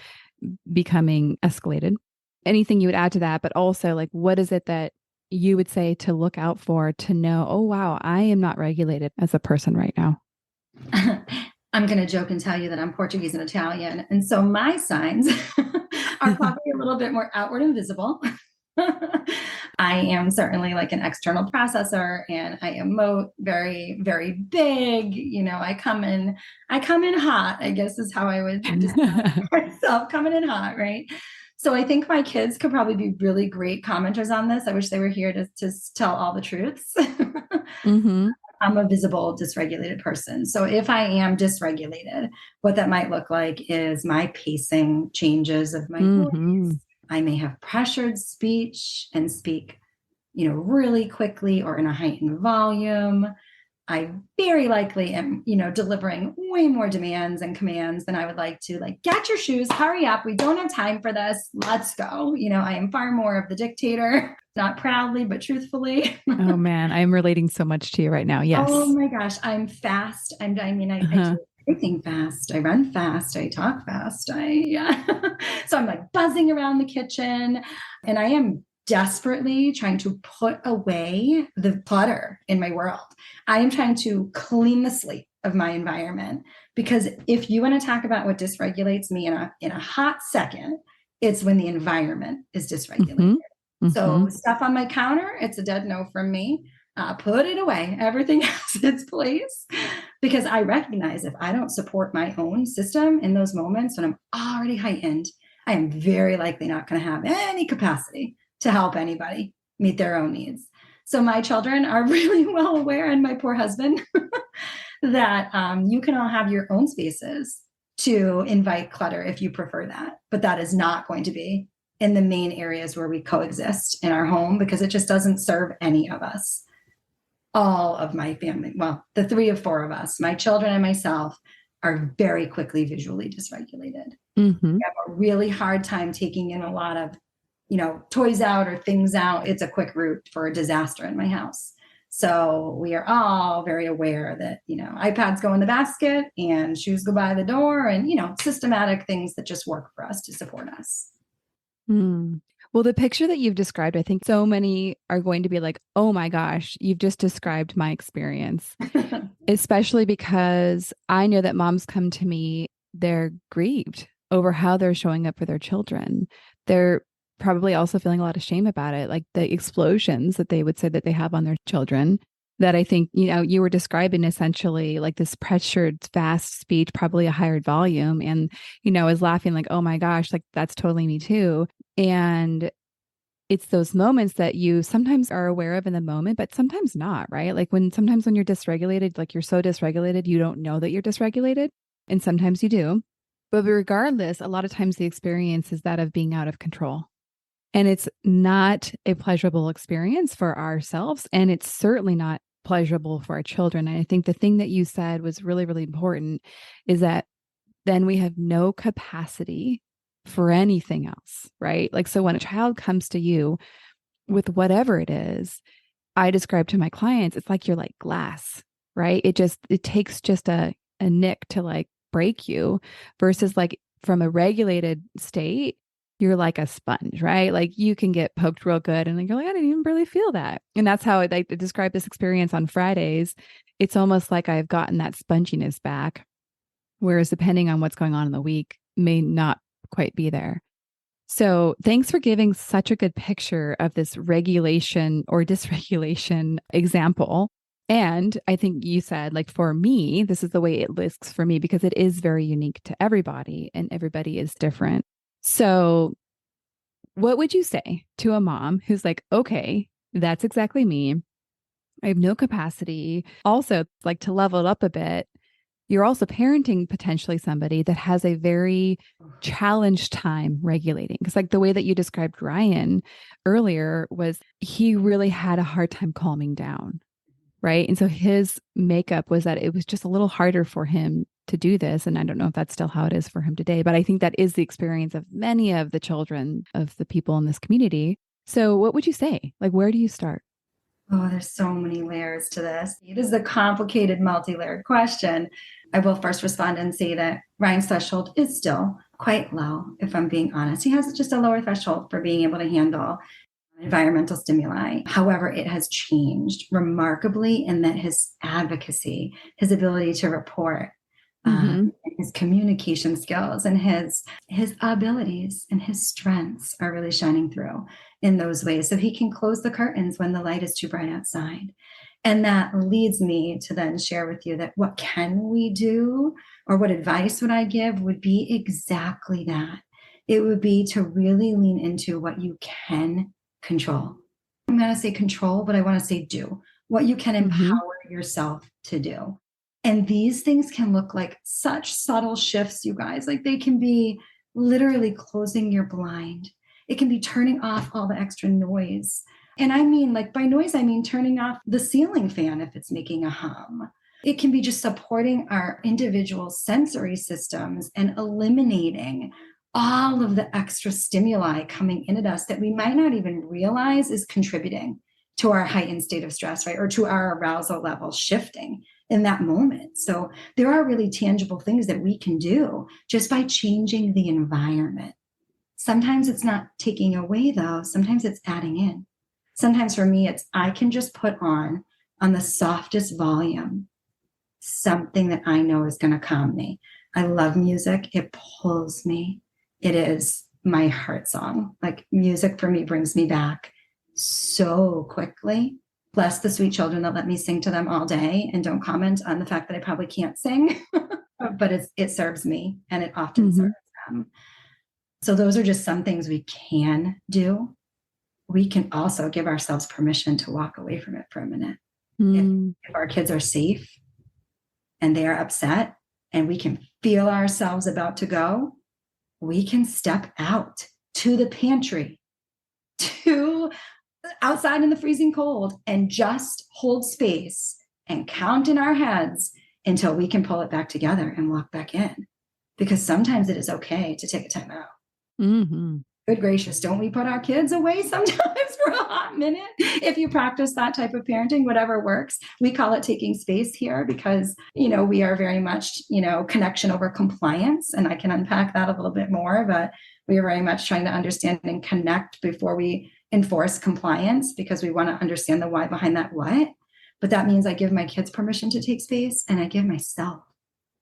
becoming escalated. Anything you would add to that, but also like, what is it that you would say to look out for to know, oh, wow, I am not regulated as a person right now? I'm going to joke and tell you that I'm Portuguese and Italian. And so my signs are probably a little bit more outward and visible. I am certainly like an external processor and I emote very, very big. I come in hot, I guess is how I would describe myself, coming in hot, right? So I think my kids could probably be really great commenters on this. I wish they were here to tell all the truths. Mm-hmm. I'm a visible, dysregulated person. So if I am dysregulated, what that might look like is my pacing changes of my voice. I may have pressured speech and speak, really quickly or in a heightened volume. I very likely am, delivering way more demands and commands than I would like to. Like, get your shoes, hurry up. We don't have time for this. Let's go. I am far more of the dictator, not proudly, but truthfully. Oh man, I'm relating so much to you right now. Yes. Oh my gosh, I'm fast. I do everything fast. I run fast. I talk fast. So I'm like buzzing around the kitchen, and I am desperately trying to put away the clutter in my world. I am trying to clean the slate of my environment, because if you want to talk about what dysregulates me in a hot second, it's when the environment is dysregulated. So stuff on my counter, it's a dead no from me. Put it away, everything else in its place, because I recognize if I don't support my own system in those moments when I'm already heightened, I am very likely not going to have any capacity to help anybody meet their own needs. So my children are really well aware, and my poor husband, that you can all have your own spaces to invite clutter if you prefer that. But that is not going to be in the main areas where we coexist in our home, because it just doesn't serve any of us. All of my family, well, the 3 of 4 of us, my children and myself, are very quickly visually dysregulated. We have a really hard time taking in a lot of, toys out or things out. It's a quick route for a disaster in my house. So we are all very aware that, iPads go in the basket and shoes go by the door, and, systematic things that just work for us to support us. Well, Well, the picture that you've described, I think so many are going to be like, oh my gosh, you've just described my experience, especially because I know that moms come to me, they're grieved over how they're showing up for their children. They're probably also feeling a lot of shame about it, like the explosions that they would say that they have on their children. That I think, you were describing essentially like this pressured, fast speech, probably a higher volume. And, I was laughing like, oh my gosh, like that's totally me too. And it's those moments that you sometimes are aware of in the moment, but sometimes not, right? Like sometimes when you're dysregulated, like you're so dysregulated, you don't know that you're dysregulated. And sometimes you do. But regardless, a lot of times the experience is that of being out of control. And it's not a pleasurable experience for ourselves. And it's certainly not pleasurable for our children. And I think the thing that you said was really, really important is that then we have no capacity for anything else, right? Like, so when a child comes to you with whatever it is, I describe to my clients, it's like you're like glass, right? It takes just a nick to like break you versus like from a regulated state, you're like a sponge, right? Like you can get poked real good and you're like, I didn't even really feel that. And that's how I like to describe this experience on Fridays. It's almost like I've gotten that sponginess back. Whereas depending on what's going on in the week may not quite be there. So thanks for giving such a good picture of this regulation or dysregulation example. And I think you said, like, for me, this is the way it looks for me because it is very unique to everybody and everybody is different. So what would you say to a mom who's like, okay, that's exactly me. I have no capacity. Also, like to level it up a bit, you're also parenting potentially somebody that has a very challenged time regulating. Because like the way that you described Ryan earlier was he really had a hard time calming down, right? And so his makeup was that it was just a little harder for him to do this. And I don't know if that's still how it is for him today, but I think that is the experience of many of the children of the people in this community. So what would you say? Like, where do you start? Oh, there's so many layers to this. It is a complicated, multi-layered question. I will first respond and say that Ryan's threshold is still quite low, if I'm being honest. He has just a lower threshold for being able to handle environmental stimuli. However, it has changed remarkably in that his advocacy, his ability to report, his communication skills and his abilities and his strengths are really shining through in those ways. So he can close the curtains when the light is too bright outside. And that leads me to then share with you that what can we do, or what advice would I give, would be exactly that. It would be to really lean into what you can control. I'm going to say control, but I want to say do. What you can empower yourself to do. And these things can look like such subtle shifts, you guys. Like they can be literally closing your blind. It can be turning off all the extra noise. And I mean, like by noise, I mean turning off the ceiling fan if it's making a hum. It can be just supporting our individual sensory systems and eliminating all of the extra stimuli coming in at us that we might not even realize is contributing to our heightened state of stress, right? Or to our arousal level shifting in that moment. So there are really tangible things that we can do just by changing the environment. Sometimes it's not taking away though. Sometimes it's adding in. Sometimes for me, it's I can just put on the softest volume, something that I know is going to calm me. I love music. It pulls me. It is my heart song. Like music for me brings me back so quickly. Bless the sweet children that let me sing to them all day and don't comment on the fact that I probably can't sing, but it serves me and it often serves them. So those are just some things we can do. We can also give ourselves permission to walk away from it for a minute. If our kids are safe and they are upset and we can feel ourselves about to go, we can step out to the pantry, to outside in the freezing cold and just hold space and count in our heads until we can pull it back together and walk back in. Because sometimes it is okay to take a time out. Good gracious, don't we put our kids away sometimes for a hot minute? If you practice that type of parenting, whatever works. We call it taking space here because, we are very much, connection over compliance. And I can unpack that a little bit more, but we are very much trying to understand and connect before we enforce compliance because we want to understand the why behind that what. But that means I give my kids permission to take space and I give myself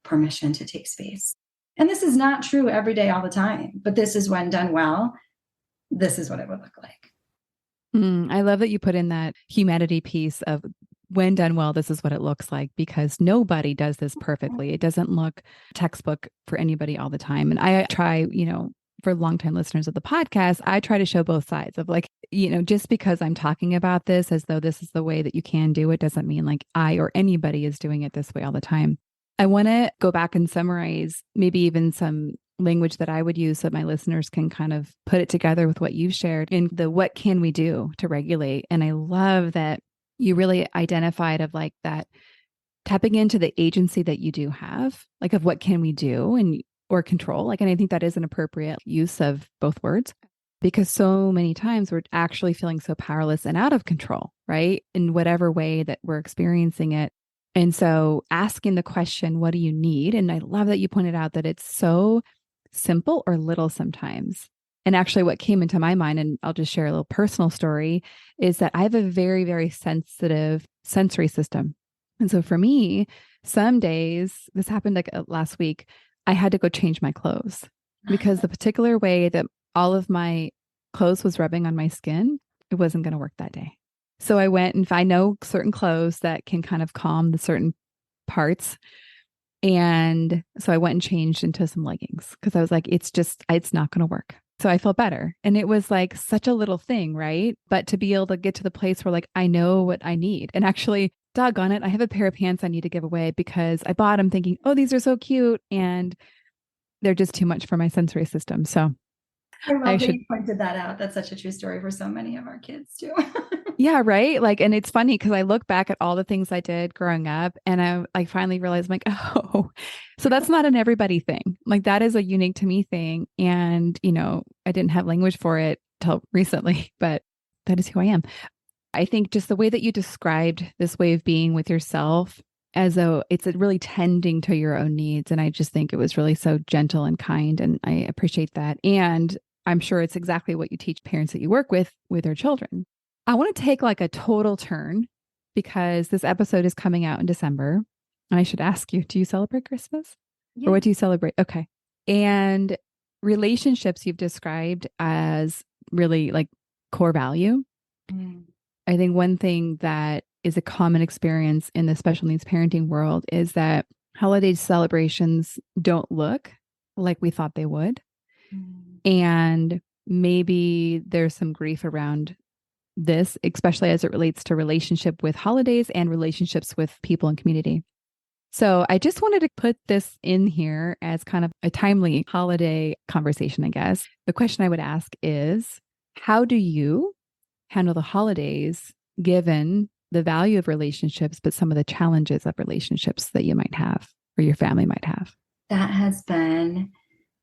permission to take space. And this is not true every day, all the time, but this is when done well, this is what it would look like. I love that you put in that humanity piece of when done well, this is what it looks like, because nobody does this perfectly. It doesn't look textbook for anybody all the time. And I try, for longtime listeners of the podcast, I try to show both sides of like, just because I'm talking about this as though this is the way that you can do it doesn't mean like I or anybody is doing it this way all the time. I want to go back and summarize maybe even some language that I would use so my listeners can kind of put it together with what you've shared in the what can we do to regulate. And I love that you really identified of like that tapping into the agency that you do have, like of what can we do and or control. Like, and I think that is an appropriate use of both words because so many times we're actually feeling so powerless and out of control, right? In whatever way that we're experiencing it. And so asking the question, what do you need? And I love that you pointed out that it's so simple or little sometimes. And actually what came into my mind, and I'll just share a little personal story, is that I have a very, very sensitive sensory system. And so for me, some days, this happened like last week, I had to go change my clothes because the particular way that all of my clothes was rubbing on my skin, it wasn't going to work that day. So I went and I know certain clothes that can kind of calm the certain parts. And so I went and changed into some leggings because I was like, it's not going to work. So I felt better. And it was like such a little thing, right? But to be able to get to the place where like, I know what I need. And actually, doggone it, I have a pair of pants I need to give away because I bought them thinking, oh, these are so cute. And they're just too much for my sensory system. So I love that you pointed that out. That's such a true story for so many of our kids too. Yeah, right. Like, and it's funny because I look back at all the things I did growing up and I like finally realized I'm like, oh, so that's not an everybody thing. Like that is a unique to me thing. And, I didn't have language for it till recently, but that is who I am. I think just the way that you described this way of being with yourself as though it's really tending to your own needs. And I just think it was really so gentle and kind. And I appreciate that. And I'm sure it's exactly what you teach parents that you work with their children. I want to take like a total turn because this episode is coming out in December. And I should ask you, do you celebrate Christmas? Yeah. Or what do you celebrate? Okay. And relationships you've described as really like core value. I think one thing that is a common experience in the special needs parenting world is that holiday celebrations don't look like we thought they would. And maybe there's some grief around this, especially as it relates to relationship with holidays and relationships with people and community. So I just wanted to put this in here as kind of a timely holiday conversation, I guess. The question I would ask is, how do you handle the holidays given the value of relationships, but some of the challenges of relationships that you might have or your family might have? That has been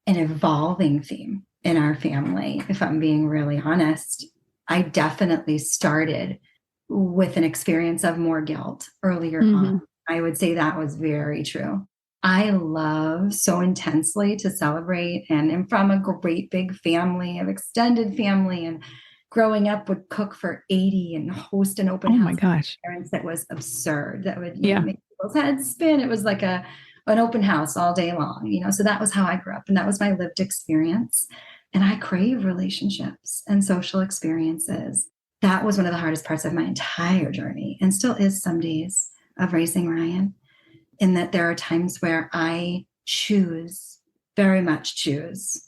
an evolving theme in our family, if I'm being really honest. I definitely started with an experience of more guilt earlier on. I would say that was very true. I love so intensely to celebrate and am from a great big family of extended family, and growing up would cook for 80 and host an open house. Oh my gosh. Parents, that was absurd. That would make people's heads spin. It was like an open house all day long, so that was how I grew up and that was my lived experience. And I crave relationships and social experiences. That was one of the hardest parts of my entire journey and still is some days of raising Ryan, in that there are times where I very much choose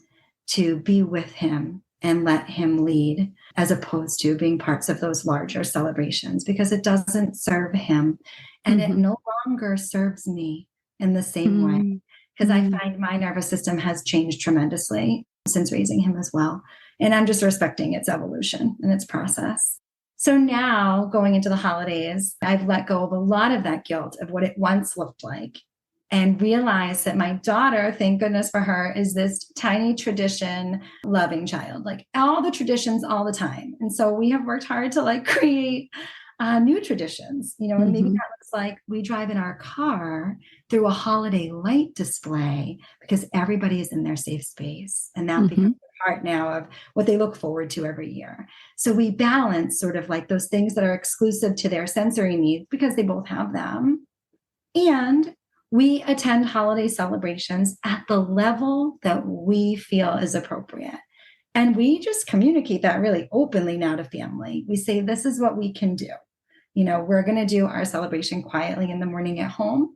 to be with him and let him lead, as opposed to being parts of those larger celebrations, because it doesn't serve him and it no longer serves me in the same way. Because I find my nervous system has changed tremendously since raising him as well. And I'm just respecting its evolution and its process. So now going into the holidays, I've let go of a lot of that guilt of what it once looked like and realize that my daughter, thank goodness for her, is this tiny tradition loving child, like all the traditions all the time. And so we have worked hard to like create new traditions, you know, and maybe that looks like we drive in our car through a holiday light display because everybody is in their safe space. And that becomes part now of what they look forward to every year. So we balance sort of like those things that are exclusive to their sensory needs because they both have them. And we attend holiday celebrations at the level that we feel is appropriate. And we just communicate that really openly now to family. We say, this is what we can do. You know, we're going to do our celebration quietly in the morning at home.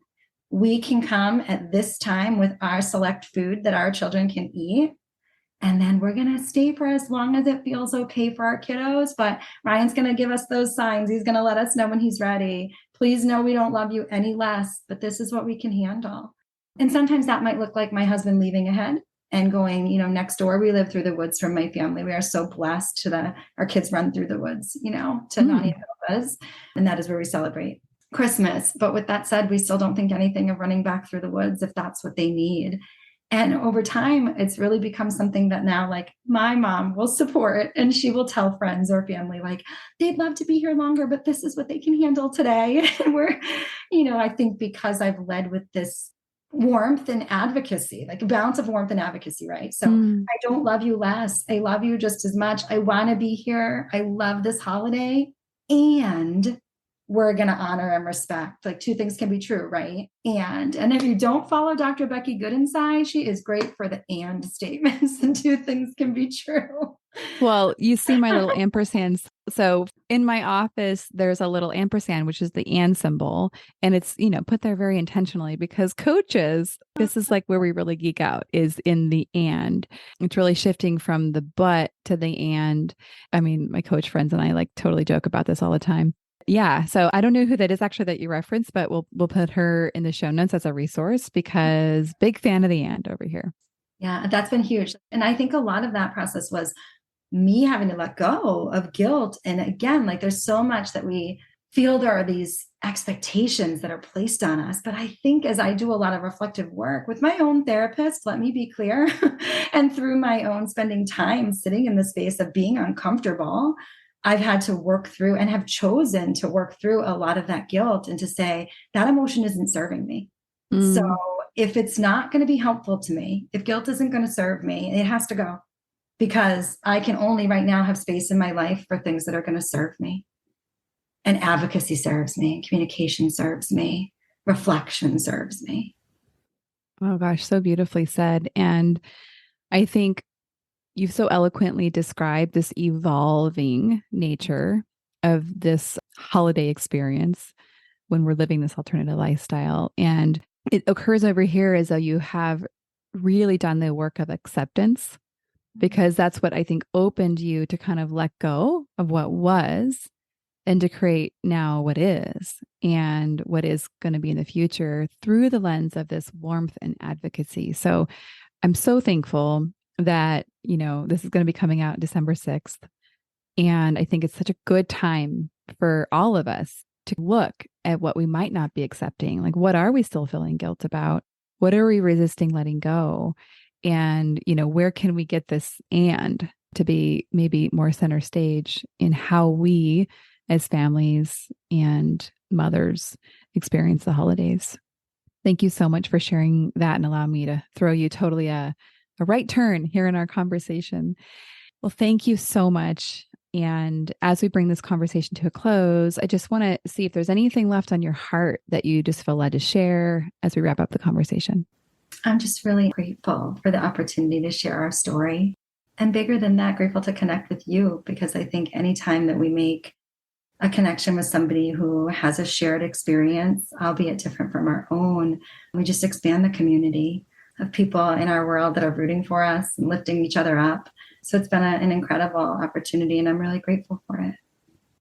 We can come at this time with our select food that our children can eat. And then we're going to stay for as long as it feels okay for our kiddos. But Ryan's going to give us those signs. He's going to let us know when he's ready. Please know we don't love you any less, but this is what we can handle. And sometimes that might look like my husband leaving ahead and going, you know, next door. We live through the woods from my family. We are so blessed our kids run through the woods, you know, to Nani Hilda's. And that is where we celebrate Christmas. But with that said, we still don't think anything of running back through the woods if that's what they need. And over time, it's really become something that now, like, my mom will support and she will tell friends or family, like, they'd love to be here longer, but this is what they can handle today. And we're, you know, I think because I've led with this warmth and advocacy, like a balance of warmth and advocacy, right? So I don't love you less. I love you just as much. I want to be here. I love this holiday. And we're going to honor and respect. Like, two things can be true, right? And if you don't follow Dr. Becky Goodenside, she is great for the and statements, and two things can be true. Well, you see my little ampersands. So in my office, there's a little ampersand, which is the and symbol. And it's, you know, put there very intentionally because coaches, this is like where we really geek out, is in the and. It's really shifting from the but to the and. I mean, my coach friends and I like totally joke about this all the time. Yeah. So I don't know who that is actually that you referenced, but we'll put her in the show notes as a resource because big fan of the and over here. Yeah, that's been huge. And I think a lot of that process was me having to let go of guilt. And again, like, there's so much that we feel there are these expectations that are placed on us. But I think as I do a lot of reflective work with my own therapist, let me be clear, and through my own spending time sitting in the space of being uncomfortable, I've had to work through and have chosen to work through a lot of that guilt and to say that emotion isn't serving me. So if it's not going to be helpful to me, if guilt isn't going to serve me, it has to go, because I can only right now have space in my life for things that are going to serve me. And advocacy serves me, communication serves me, reflection serves me. Oh gosh, so beautifully said. And I think you've so eloquently described this evolving nature of this holiday experience when we're living this alternative lifestyle. And it occurs over here as though you have really done the work of acceptance, because that's what I think opened you to kind of let go of what was and to create now what is and what is going to be in the future through the lens of this warmth and advocacy. So I'm so thankful that, you know, this is going to be coming out December 6th. And I think it's such a good time for all of us to look at what we might not be accepting. Like, what are we still feeling guilt about? What are we resisting letting go? And, you know, where can we get this and to be maybe more center stage in how we as families and mothers experience the holidays? Thank you so much for sharing that and allow me to throw you totally a right turn here in our conversation. Well, thank you so much. And as we bring this conversation to a close, I just want to see if there's anything left on your heart that you just feel led to share as we wrap up the conversation. I'm just really grateful for the opportunity to share our story. And bigger than that, grateful to connect with you, because I think anytime that we make a connection with somebody who has a shared experience, albeit different from our own, we just expand the community of people in our world that are rooting for us and lifting each other up. So it's been an incredible opportunity, and I'm really grateful for it.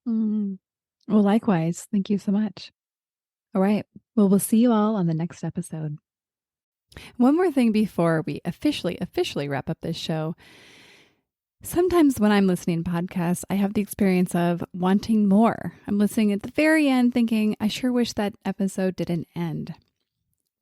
Well, likewise. Thank you so much. All right. Well, we'll see you all on the next episode. One more thing before we officially wrap up this show. Sometimes when I'm listening to podcasts, I have the experience of wanting more. I'm listening at the very end thinking, I sure wish that episode didn't end.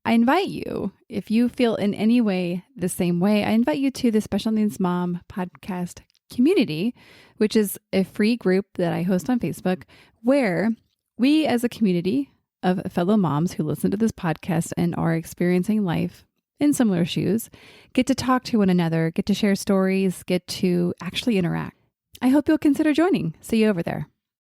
I invite you, if you feel in any way the same way, I invite you to the Special Needs Mom podcast community, which is a free group that I host on Facebook, where we as a community of fellow moms who listen to this podcast and are experiencing life in similar shoes get to talk to one another, get to share stories, get to actually interact. I hope you'll consider joining. See you over there.